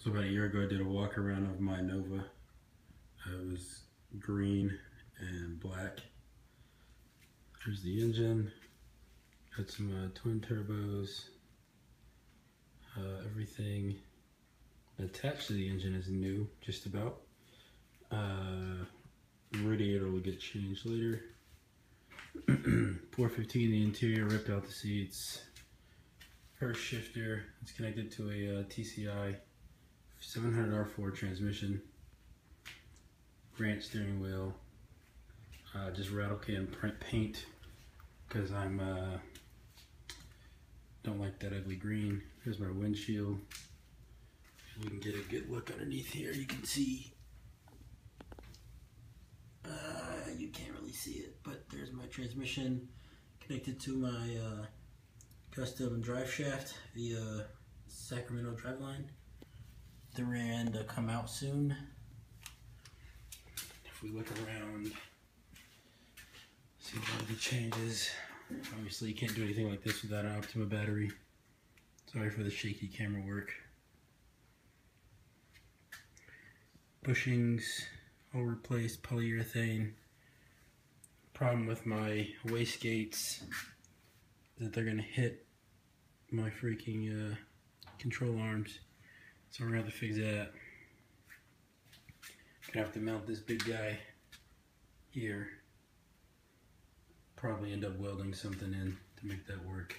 So about a year ago I did a walk around of my Nova. It was green and black. Here's the engine. Got some twin turbos. Everything attached to the engine is new, just about. Radiator will get changed later. 415 in the interior, ripped out the seats. First shifter, it's connected to a TCI 700R4 transmission. Grant steering wheel. Just rattle can paint because I'm don't like that ugly green. Here's my windshield. We can get a good look underneath here. You can see. You can't really see it, but there's my transmission connected to my custom driveshaft via Sacramento driveline. The rear end will come out soon. If we look around, see a lot of the changes. Obviously you can't do anything like this without an Optima battery. Sorry for the shaky camera work. Bushings all replaced, polyurethane. Problem with my wastegates is that they're gonna hit my freaking control arms. So we're gonna have to fix that. Gonna have to mount this big guy here. Probably end up welding something in to make that work.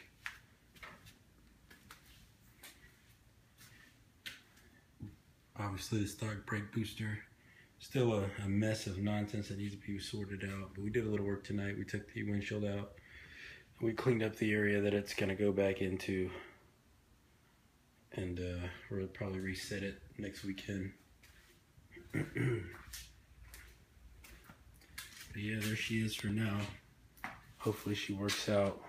Obviously the stock brake booster, still a mess of nonsense that needs to be sorted out, but we did a little work tonight. We took the windshield out. We cleaned up the area that it's gonna go back into, and we'll probably reset it next weekend. But yeah, there she is for now. Hopefully she works out.